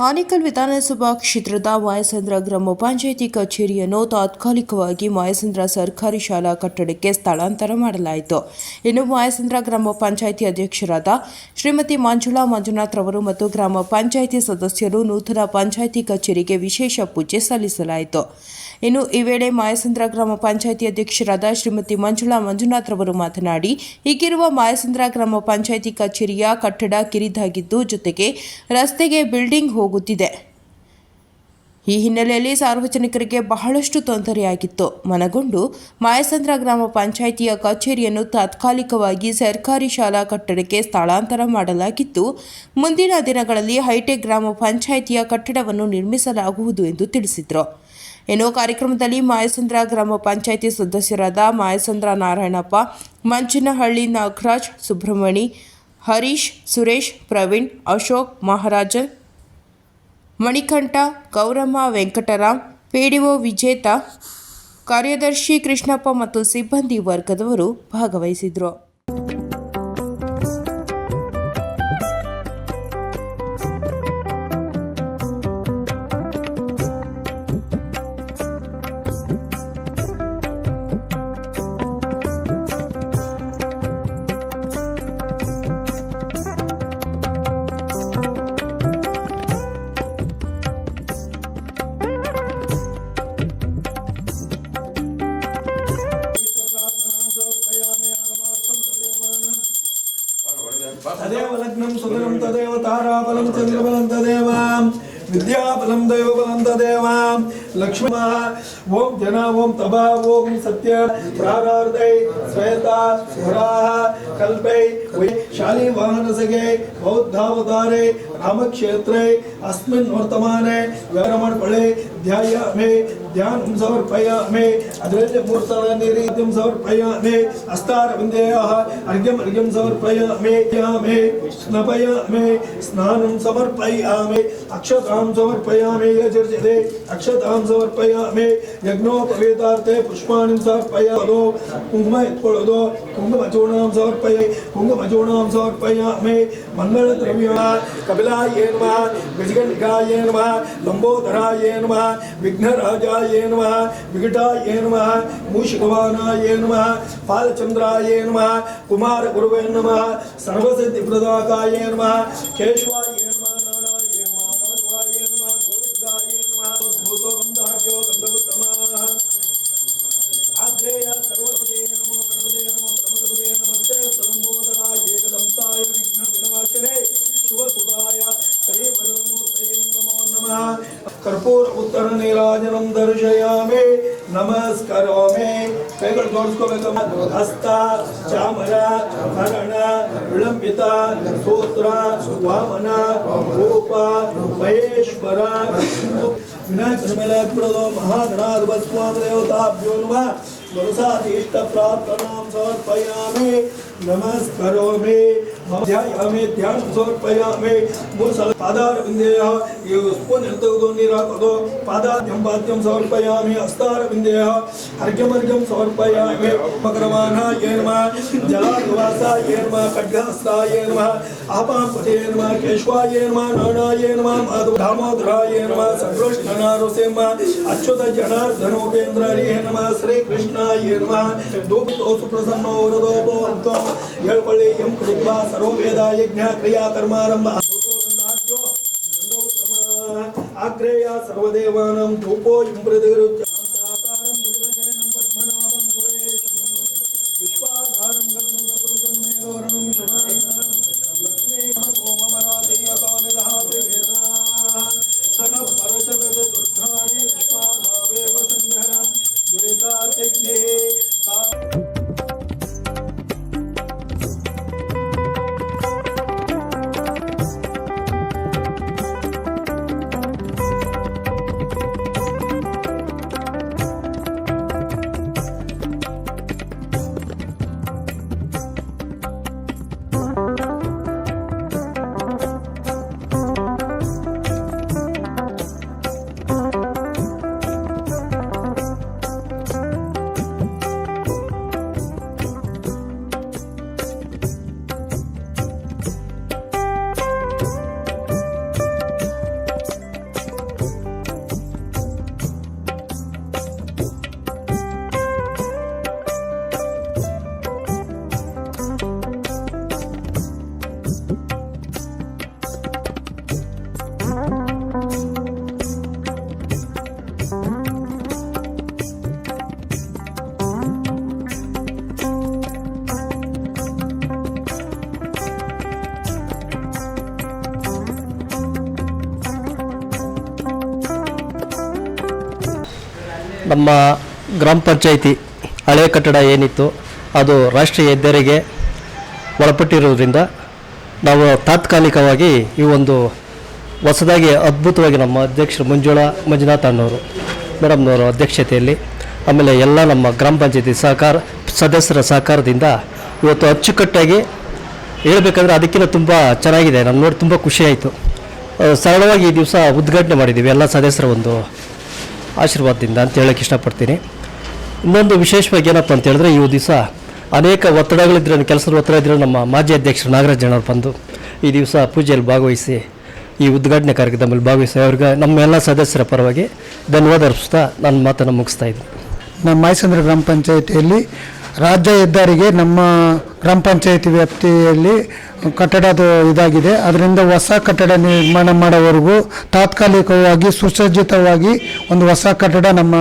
ಆನೇಕಲ್ ವಿಧಾನಸಭಾ ಕ್ಷೇತ್ರದ ಮಾಯಸಂದ್ರ ಗ್ರಾಮ ಪಂಚಾಯಿತಿ ಕಚೇರಿಯನ್ನು ತಾತ್ಕಾಲಿಕವಾಗಿ ಮಾಯಸಂದ್ರ ಸರ್ಕಾರಿ ಶಾಲಾ ಕಟ್ಟಡಕ್ಕೆ ಸ್ಥಳಾಂತರ ಮಾಡಲಾಯಿತು. ಇನ್ನು ಮಾಯಸಂದ್ರ ಗ್ರಾಮ ಪಂಚಾಯಿತಿ ಅಧ್ಯಕ್ಷರಾದ ಶ್ರೀಮತಿ ಮಂಜುಳಾ ಮಂಜುನಾಥ್ ರವರು ಮತ್ತು ಗ್ರಾಮ ಪಂಚಾಯಿತಿ ಸದಸ್ಯರು ನೂತನ ಪಂಚಾಯಿತಿ ಕಚೇರಿಗೆ ವಿಶೇಷ ಪೂಜೆ ಸಲ್ಲಿಸಲಾಯಿತು. ಇನ್ನು ಈ ವೇಳೆ ಮಾಯಸಂದ್ರ ಗ್ರಾಮ ಪಂಚಾಯಿತಿ ಅಧ್ಯಕ್ಷರಾದ ಶ್ರೀಮತಿ ಮಂಜುಳಾ ಮಂಜುನಾಥ್ ರವರು ಮಾತನಾಡಿ, ಈಗಿರುವ ಮಾಯಸಂದ್ರ ಗ್ರಾಮ ಪಂಚಾಯಿತಿ ಕಚೇರಿಯ ಕಟ್ಟಡ ಕಿರಿದಾಗಿದ್ದು, ಜೊತೆಗೆ ರಸ್ತೆಗೆ ಬಿಲ್ಡಿಂಗ್ ಹೋಗುತ್ತಿದೆ. ಈ ಹಿನ್ನೆಲೆಯಲ್ಲಿ ಸಾರ್ವಜನಿಕರಿಗೆ ಬಹಳಷ್ಟು ತೊಂದರೆಯಾಗಿತ್ತು. ಮನಗೊಂಡು ಮಾಯಸಂದ್ರ ಗ್ರಾಮ ಪಂಚಾಯಿತಿಯ ಕಚೇರಿಯನ್ನು ತಾತ್ಕಾಲಿಕವಾಗಿ ಸರ್ಕಾರಿ ಶಾಲಾ ಕಟ್ಟಡಕ್ಕೆ ಸ್ಥಳಾಂತರ ಮಾಡಲಾಗಿದ್ದು, ಮುಂದಿನ ದಿನಗಳಲ್ಲಿ ಹೈಟೆಕ್ ಗ್ರಾಮ ಪಂಚಾಯಿತಿಯ ಕಟ್ಟಡವನ್ನು ನಿರ್ಮಿಸಲಾಗುವುದು ಎಂದು ತಿಳಿಸಿದರು. ಇನ್ನು ಕಾರ್ಯಕ್ರಮದಲ್ಲಿ ಮಾಯಸಂದ್ರ ಗ್ರಾಮ ಪಂಚಾಯಿತಿ ಸದಸ್ಯರಾದ ಮಾಯಸಂದ್ರ ನಾರಾಯಣಪ್ಪ, ಮಂಚನಹಳ್ಳಿ ನಾಗರಾಜ್, ಸುಬ್ರಹ್ಮಣಿ, ಹರೀಶ್, ಸುರೇಶ್, ಪ್ರವೀಣ್, ಅಶೋಕ್, ಮಹಾರಾಜನ್, ಮಣಿಕಂಠ, ಗೌರಮ್ಮ, ವೆಂಕಟರಾಮ್, ಪಿಡಿಒ ವಿಜೇತ, ಕಾರ್ಯದರ್ಶಿ ಕೃಷ್ಣಪ್ಪ ಮತ್ತು ಸಿಬ್ಬಂದಿ ವರ್ಗದವರು ಭಾಗವಹಿಸಿದರು. तदेव लग्नं सुदरं तदेव ताराबलं चंद्रबलं तदेव विद्याबलं दैवबलं तदेव लक्ष्मी ओम जना ओम तबा ओम सत्य प्रारार्धै श्वेता वराह कल्पै शाली वाहनसगे बौद्धावतारे रामक्षेत्रे अस्मिन् वर्तमाने व्यारमण फले ध्यायामि ध्यानं समर्पयामि अद्वैत मूर्तनिरीतिं समर्पयामि अस्तारविन्देयः अर्घ्यं समर्पयामि स्नापयामि स्नानं समर्पयामि अक्षतां समर्पयामि यजर्जते अक्षतां समर्पयामि यज्ञोपवीतार्थे पुष्पाणि समर्पयामि कुङ्कुमयत्पळोदो कुङ्कुमचूर्णं समर्पयामि मङ्गलद्रव्याः कपिलाय नमः गजगणिकाय नमः लंबोदराय नमः विघ्नराजाय नमः विकटाय नमः मूषिकवाहनाय नमः फालचंद्राय नमः कुमारगुरुवे नमः सर्वसिद्धिप्रदायकाय नमः केशवाय नमः नारायणाय नमः माधवाय नमः गोविंदाय नमः भूतोगंधार्यो गंधवत्तमः आग्रेय सर्वपदे नमो गणपते नमो प्रमदपदे नमस्ते लंबोदराय एकदंताय विघ्न विनाशिने शुभसुदाय श्री वरदमूर्तये नमो नमः कर्पूर उत्तर नीराजनं दर्शयामि नमस्करोमि ಕೈಗಳು ತೋರಿಸ್ಕೋಬೇಕು. ಹಸ್ತ ಚಾಮರ ಹರಣ ವಿಳಂಬಿತ ಸೂತ್ರ ವಾಮನ ರೂಪ ಮಹೇಶ್ವರ ವಿನಾಯಕನ ಮೇಲೆ ಬಿಡೋದು ಮಹಾಗಣಾಧಿಪತಿ ಸ್ವಾಮಿ ದೇವತಾಭ್ಯೋ ನಮಃ ವರಸಾದೀಷ್ಟ ಪ್ರಾರ್ಥನಾಂ ಸಮರ್ಪಯಾಮಿ ನಮಸ್ಕರೋಮಿ ಧ್ಯಾಯಾಮಿ ಧ್ಯಾನ ಸಮರ್ಪಯಾಮಿ ಮೂರು ಸಲ ಪಾದಾರವಿಂದೇಯ ಸ್ಪೂನ್ ತೆಗೆದು ನೀರು ಹಾಕೋದು ಪಾದಾದ್ಯಂ ಸಮರ್ಪಯಾಮಿ ಹಸ್ತಾರವಿಂದೇಯ अर्घ्यमर्घ्यं समर्पयामि मकरवाहनाय नमः जलाद्वासाय नमः खड्गहस्ताय नमः आपापते नमः केशवाय नमः नारायणाय नमः दामोदराय नमः सर्वकृष्णनारसिंह अच्युत जनार्दनोपेन्द्राय नमः श्रीकृष्णाय नमः धूपितो सुप्रसन्नो वरदो भवन्तो येळपल्ली यं कृत्वा सर्ववेद यज्ञ क्रिया कर्मारम्भ आग्रेय सर्वदेवानां धूपो यं प्रतिगृह्य ನಮ್ಮ ಗ್ರಾಮ ಪಂಚಾಯಿತಿ ಹಳೆ ಕಟ್ಟಡ ಏನಿತ್ತು ಅದು ರಾಷ್ಟ್ರೀಯ ಹೆದ್ದಾರಿಗೆ ಒಳಪಟ್ಟಿರೋದ್ರಿಂದ ನಾವು ತಾತ್ಕಾಲಿಕವಾಗಿ ಈ ಒಂದು ಹೊಸದಾಗಿ ಅದ್ಭುತವಾಗಿ ನಮ್ಮ ಅಧ್ಯಕ್ಷರು ಮಂಜುನಾಥ್ ಅಣ್ಣವರು ಮೇಡಮ್ನವರ ಅಧ್ಯಕ್ಷತೆಯಲ್ಲಿ ಆಮೇಲೆ ಎಲ್ಲ ನಮ್ಮ ಗ್ರಾಮ ಪಂಚಾಯತಿ ಸದಸ್ಯರ ಸಹಕಾರದಿಂದ ಇವತ್ತು ಅಚ್ಚುಕಟ್ಟಾಗಿ ಹೇಳ್ಬೇಕಂದ್ರೆ ಅದಕ್ಕಿಂತ ತುಂಬ ಚೆನ್ನಾಗಿದೆ. ನಾನು ನೋಡಿ ತುಂಬ ಖುಷಿಯಾಯಿತು. ಸರಳವಾಗಿ ಈ ದಿವಸ ಉದ್ಘಾಟನೆ ಮಾಡಿದ್ದೀವಿ ಎಲ್ಲ ಸದಸ್ಯರ ಒಂದು ಆಶೀರ್ವಾದದಿಂದ ಅಂತ ಹೇಳೋಕ್ಕೆ ಇಷ್ಟಪಡ್ತೀನಿ. ಇನ್ನೊಂದು ವಿಶೇಷವಾಗಿ ಏನಪ್ಪ ಅಂತ ಹೇಳಿದ್ರೆ ಈ ದಿವಸ ಅನೇಕ ಒತ್ತಡಗಳಿದ್ರೆ ಕೆಲಸದ ಒತ್ತಡ ಇದ್ದರೆ ನಮ್ಮ ಮಾಜಿ ಅಧ್ಯಕ್ಷರು ನಾಗರಾಜ್ ಅಣ್ಣವ್ರು ಬಂದು ಈ ದಿವಸ ಪೂಜೆಯಲ್ಲಿ ಭಾಗವಹಿಸಿ ಈ ಉದ್ಘಾಟನೆ ಕಾರ್ಯಕ್ರಮದಲ್ಲಿ ಭಾಗವಹಿಸಿ ಅವ್ರಿಗೆ ನಮ್ಮ ಎಲ್ಲ ಸದಸ್ಯರ ಪರವಾಗಿ ಧನ್ಯವಾದ ಅರ್ಪಿಸ್ತಾ ನನ್ನ ಮಾತನ್ನು ಮುಗಿಸ್ತಾ ಇದ್ದೀನಿ. ನಮ್ಮ ಮಾಯಸಂದ್ರ ಗ್ರಾಮ ಪಂಚಾಯಿತಿಯಲ್ಲಿ ರಾಜ್ಯ ಹೆದ್ದಾರಿಗೆ ನಮ್ಮ ಗ್ರಾಮ ಪಂಚಾಯಿತಿ ವ್ಯಾಪ್ತಿಯಲ್ಲಿ ಕಟ್ಟಡದ ಇದಾಗಿದೆ. ಅದರಿಂದ ಹೊಸ ಕಟ್ಟಡ ನಿರ್ಮಾಣ ಮಾಡೋವರೆಗೂ ತಾತ್ಕಾಲಿಕವಾಗಿ ಸುಸಜ್ಜಿತವಾಗಿ ಒಂದು ಹೊಸ ಕಟ್ಟಡ ನಮ್ಮ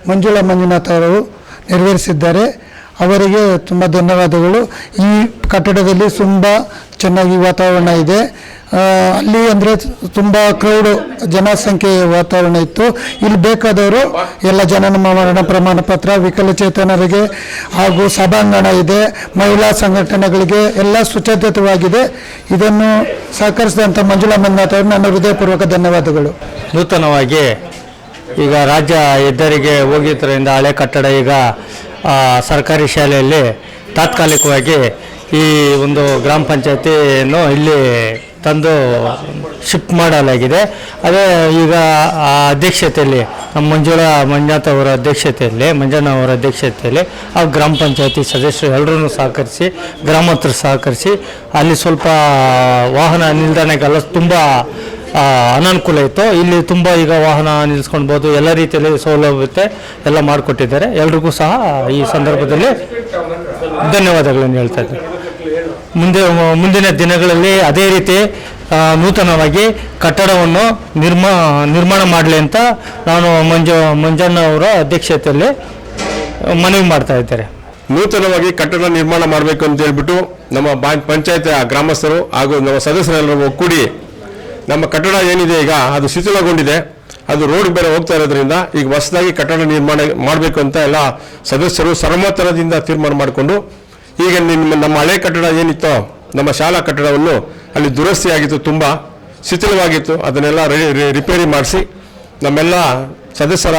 ಮಂಜುನಾಥ್ ಅವರು ನೆರವೇರಿಸಿದ್ದಾರೆ. ಅವರಿಗೆ ತುಂಬ ಧನ್ಯವಾದಗಳು. ಈ ಕಟ್ಟಡದಲ್ಲಿ ತುಂಬ ಚೆನ್ನಾಗಿ ವಾತಾವರಣ ಇದೆ. ಅಲ್ಲಿ ಅಂದರೆ ತುಂಬ ಕ್ರೌಡ್ ಜನಸಂಖ್ಯೆಯ ವಾತಾವರಣ ಇತ್ತು. ಇಲ್ಲಿ ಬೇಕಾದವರು ಎಲ್ಲ ಜನನ ಮರಣ ಪ್ರಮಾಣ ಪತ್ರ, ವಿಕಲಚೇತನರಿಗೆ ಹಾಗೂ ಸಭಾಂಗಣ ಇದೆ, ಮಹಿಳಾ ಸಂಘಟನೆಗಳಿಗೆ ಎಲ್ಲ ಸುಸಜ್ಜಿತವಾಗಿದೆ. ಇದನ್ನು ಸಹಕರಿಸಿದಂಥ ಮಂಜುನಾಥ್ ಅವರು ನನ್ನ ಹೃದಯಪೂರ್ವಕ ಧನ್ಯವಾದಗಳು. ನೂತನವಾಗಿ ಈಗ ರಾಜ್ಯ ಹೆದ್ದಾರಿಗೆ ಹೋಗಿದ್ದರಿಂದ ಹಳೆ ಕಟ್ಟಡ ಈಗ ಸರ್ಕಾರಿ ಶಾಲೆಯಲ್ಲಿ ತಾತ್ಕಾಲಿಕವಾಗಿ ಈ ಒಂದು ಗ್ರಾಮ ಪಂಚಾಯತಿಯನ್ನು ಇಲ್ಲಿ ತಂದು ಶಿಫ್ಟ್ ಮಾಡಲಾಗಿದೆ. ಅದೇ ಈಗ ಆ ಅಧ್ಯಕ್ಷತೆಯಲ್ಲಿ ನಮ್ಮ ಮಂಜುನಾಥ್ ಅವರ ಅಧ್ಯಕ್ಷತೆಯಲ್ಲಿ ಆ ಗ್ರಾಮ ಪಂಚಾಯತಿ ಸದಸ್ಯರು ಎಲ್ಲರೂ ಸಹಕರಿಸಿ, ಗ್ರಾಮಸ್ಥರು ಸಹಕರಿಸಿ ಅಲ್ಲಿ ಸ್ವಲ್ಪ ವಾಹನ ನಿಲ್ದಾಣಕ್ಕೆಲ್ಲ ತುಂಬ ಅನಾನುಕೂಲ ಇತ್ತು. ಇಲ್ಲಿ ತುಂಬ ಈಗ ವಾಹನ ನಿಲ್ಲಿಸ್ಕೊಳ್ಬೋದು, ಎಲ್ಲ ರೀತಿಯಲ್ಲಿ ಸೌಲಭ್ಯತೆ ಎಲ್ಲ ಮಾಡಿಕೊಟ್ಟಿದ್ದಾರೆ. ಎಲ್ರಿಗೂ ಸಹ ಈ ಸಂದರ್ಭದಲ್ಲಿ ಧನ್ಯವಾದಗಳನ್ನು ಹೇಳ್ತಾ ಇದ್ದೀನಿ. ಮುಂದಿನ ದಿನಗಳಲ್ಲಿ ಅದೇ ರೀತಿ ನೂತನವಾಗಿ ಕಟ್ಟಡವನ್ನು ನಿರ್ಮಾಣ ಮಾಡಲಿ ಅಂತ ನಾನು ಮಂಜಣ್ಣ ಅವರ ಅಧ್ಯಕ್ಷತೆಯಲ್ಲಿ ಮನವಿ ಮಾಡ್ತಾ ಇದ್ದಾರೆ. ನೂತನವಾಗಿ ಕಟ್ಟಡ ನಿರ್ಮಾಣ ಮಾಡಬೇಕು ಅಂತ ಹೇಳ್ಬಿಟ್ಟು ನಮ್ಮ ಪಂಚಾಯತ್ ಗ್ರಾಮಸ್ಥರು ಹಾಗೂ ನಮ್ಮ ಸದಸ್ಯರೆಲ್ಲರೂ ಒಕ್ಕೂಡಿ ನಮ್ಮ ಕಟ್ಟಡ ಏನಿದೆ ಈಗ ಅದು ಶಿಥಿಲಗೊಂಡಿದೆ. ಅದು ರೋಡ್ ಬೇರೆ ಹೋಗ್ತಾ ಇರೋದ್ರಿಂದ ಈಗ ಹೊಸದಾಗಿ ಕಟ್ಟಡ ನಿರ್ಮಾಣ ಮಾಡಬೇಕು ಅಂತ ಎಲ್ಲ ಸದಸ್ಯರು ಸರ್ವಮತದಿಂದ ತೀರ್ಮಾನ ಮಾಡಿಕೊಂಡು ಈಗ ನಮ್ಮ ಹಳೆ ಕಟ್ಟಡ ಏನಿತ್ತೋ ನಮ್ಮ ಶಾಲಾ ಕಟ್ಟಡವನ್ನು ಅಲ್ಲಿ ದುರಸ್ತಿಯಾಗಿತ್ತು, ತುಂಬ ಶಿಥಿಲವಾಗಿತ್ತು. ಅದನ್ನೆಲ್ಲ ರಿಪೇರಿ ಮಾಡಿಸಿ ನಮ್ಮೆಲ್ಲ ಸದಸ್ಯರ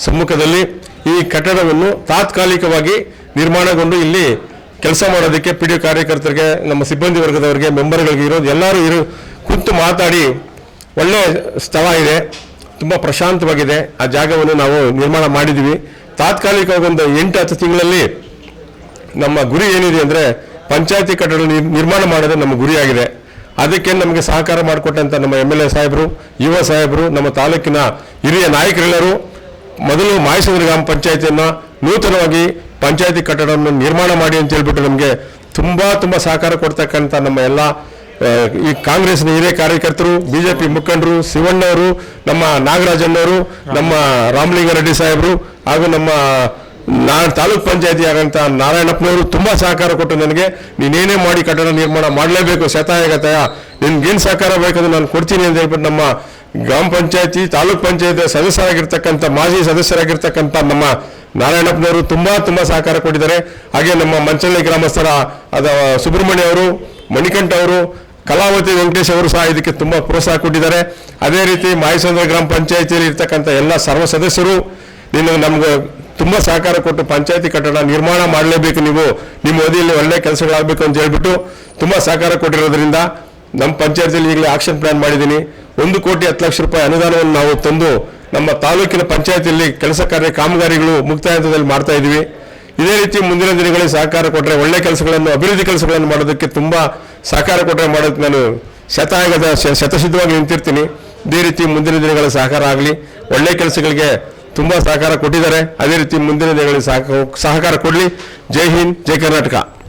ಸಮ್ಮುಖದಲ್ಲಿ ಈ ಕಟ್ಟಡವನ್ನು ತಾತ್ಕಾಲಿಕವಾಗಿ ನಿರ್ಮಾಣಗೊಂಡು ಇಲ್ಲಿ ಕೆಲಸ ಮಾಡೋದಕ್ಕೆ ಪಿ ಡಿ ಕಾರ್ಯಕರ್ತರಿಗೆ, ನಮ್ಮ ಸಿಬ್ಬಂದಿ ವರ್ಗದವರಿಗೆ, ಮೆಂಬರ್ಗಳಿಗೆ ಎಲ್ಲರೂ ಕುಂತು ಮಾತಾಡಿ ಒಳ್ಳೆಯ ಸ್ಥಳ ಇದೆ, ತುಂಬ ಪ್ರಶಾಂತವಾಗಿದೆ. ಆ ಜಾಗವನ್ನು ನಾವು ನಿರ್ಮಾಣ ಮಾಡಿದ್ದೀವಿ. ತಾತ್ಕಾಲಿಕವಾಗಿ ಒಂದು 8-10 ತಿಂಗಳಲ್ಲಿ ನಮ್ಮ ಗುರಿ ಏನಿದೆ ಅಂದರೆ ಪಂಚಾಯತಿ ಕಟ್ಟಡ ನಿರ್ಮಾಣ ಮಾಡೋದೇ ನಮ್ಮ ಗುರಿಯಾಗಿದೆ. ಅದಕ್ಕೆ ನಮಗೆ ಸಹಕಾರ ಮಾಡಿಕೊಟ್ಟಂಥ ನಮ್ಮ MLA ಸಾಹೇಬರು, ಯುವ ಸಾಹೇಬರು, ನಮ್ಮ ತಾಲೂಕಿನ ಹಿರಿಯ ನಾಯಕರೆಲ್ಲರೂ ಮೊದಲು ಮಾಯಸಂದ್ರ ಗ್ರಾಮ ಪಂಚಾಯತಿಯನ್ನು ನೂತನವಾಗಿ ಪಂಚಾಯತಿ ಕಟ್ಟಡವನ್ನು ನಿರ್ಮಾಣ ಮಾಡಿ ಅಂತ ಹೇಳ್ಬಿಟ್ಟು ನಮಗೆ ತುಂಬ ಸಹಕಾರ ಕೊಡ್ತಕ್ಕಂಥ ನಮ್ಮ ಎಲ್ಲ ಈ ಕಾಂಗ್ರೆಸ್ನ ಹಿರಿಯ ಕಾರ್ಯಕರ್ತರು, BJP ಮುಖಂಡರು, ಶಿವಣ್ಣವರು, ನಮ್ಮ ನಾಗರಾಜಣ್ಣವರು, ನಮ್ಮ ರಾಮಲಿಂಗಾರೆಡ್ಡಿ ಸಾಹೇಬರು ಹಾಗೂ ನಮ್ಮ ತಾಲೂಕ್ ಪಂಚಾಯತಿ ಆಗಂತ ನಾರಾಯಣಪ್ಪನವರು ತುಂಬ ಸಹಕಾರ ಕೊಟ್ಟು ನನಗೆ ನೀನೇನೇ ಮಾಡಿ ಕಟ್ಟಡ ನಿರ್ಮಾಣ ಮಾಡಲೇಬೇಕು, ಶತಾಯಗತಾಯ ನಿನ್ಗೇನು ಸಹಕಾರ ಬೇಕಂದ್ರೆ ನಾನು ಕೊಡ್ತೀನಿ ಅಂತ ಹೇಳ್ಬಿಟ್ಟು ನಮ್ಮ ಗ್ರಾಮ ಪಂಚಾಯತಿ ತಾಲೂಕ್ ಪಂಚಾಯತ್ ಸದಸ್ಯರಾಗಿರ್ತಕ್ಕಂಥ ಮಾಜಿ ಸದಸ್ಯರಾಗಿರ್ತಕ್ಕಂಥ ನಮ್ಮ ನಾರಾಯಣಪ್ಪನವರು ತುಂಬ ಸಹಕಾರ ಕೊಟ್ಟಿದ್ದಾರೆ. ಹಾಗೆ ನಮ್ಮ ಮಂಚಳ್ಳಿ ಗ್ರಾಮಸ್ಥರ ಸುಬ್ರಹ್ಮಣ್ಯ ಅವರು, ಮಣಿಕಂಠ ಅವರು, ಕಲಾವತಿ ವೆಂಕಟೇಶ್ ಅವರು ಸಹ ಇದಕ್ಕೆ ತುಂಬ ಪ್ರೋತ್ಸಾಹ ಕೊಟ್ಟಿದ್ದಾರೆ. ಅದೇ ರೀತಿ ಮಾಯಸಂದ್ರ ಗ್ರಾಮ ಪಂಚಾಯತಿಯಲ್ಲಿ ಇರ್ತಕ್ಕಂಥ ಎಲ್ಲ ಸರ್ವ ಸದಸ್ಯರು ನಮ್ಗೆ ತುಂಬ ಸಹಕಾರ ಕೊಟ್ಟು ಪಂಚಾಯತಿ ಕಟ್ಟಡ ನಿರ್ಮಾಣ ಮಾಡಲೇಬೇಕು, ನೀವು ನಿಮ್ಮ ಅವಧಿಯಲ್ಲಿ ಒಳ್ಳೆ ಕೆಲಸಗಳಾಗಬೇಕು ಅಂತ ಹೇಳ್ಬಿಟ್ಟು ತುಂಬ ಸಹಕಾರ ಕೊಟ್ಟಿರೋದ್ರಿಂದ ನಮ್ಮ ಪಂಚಾಯತಿಯಲ್ಲಿ ಈಗಲೇ ಆಕ್ಷನ್ ಪ್ಲಾನ್ ಮಾಡಿದ್ದೀನಿ. 1,10,00,000 ರೂಪಾಯಿ ಅನುದಾನವನ್ನು ನಾವು ತಂದು ನಮ್ಮ ತಾಲೂಕಿನ ಪಂಚಾಯತಿಯಲ್ಲಿ ಕೆಲಸ ಕಾರ್ಯ ಕಾಮಗಾರಿಗಳು ಮುಕ್ತಾಯ ಹಂತದಲ್ಲಿ ಮಾಡ್ತಾ ಇದ್ದೀವಿ. ಇದೇ ರೀತಿ ಮುಂದಿನ ದಿನಗಳಲ್ಲಿ ಸಹಕಾರ ಕೊಟ್ಟರೆ ಒಳ್ಳೆ ಕೆಲಸಗಳನ್ನು, ಅಭಿವೃದ್ಧಿ ಕೆಲಸಗಳನ್ನು ಮಾಡೋದಕ್ಕೆ ತುಂಬ ಸಹಕಾರ ಕೊಟ್ಟರೆ ಮಾಡೋದಕ್ಕೆ ನಾನು ಶತಸಿದ್ಧವಾಗಿ ನಿಂತಿರ್ತೀನಿ. ಇದೇ ರೀತಿ ಮುಂದಿನ ದಿನಗಳ ಸಹಕಾರ ಆಗಲಿ. ಒಳ್ಳೆ ಕೆಲಸಗಳಿಗೆ ತುಂಬ ಸಹಕಾರ ಕೊಟ್ಟಿದ್ದಾರೆ. ಅದೇ ರೀತಿ ಮುಂದಿನ ದಿನಗಳಲ್ಲಿ ಸಹಕಾರ ಕೊಡಲಿ. ಜೈ ಹಿಂದ್, ಜೈ ಕರ್ನಾಟಕ.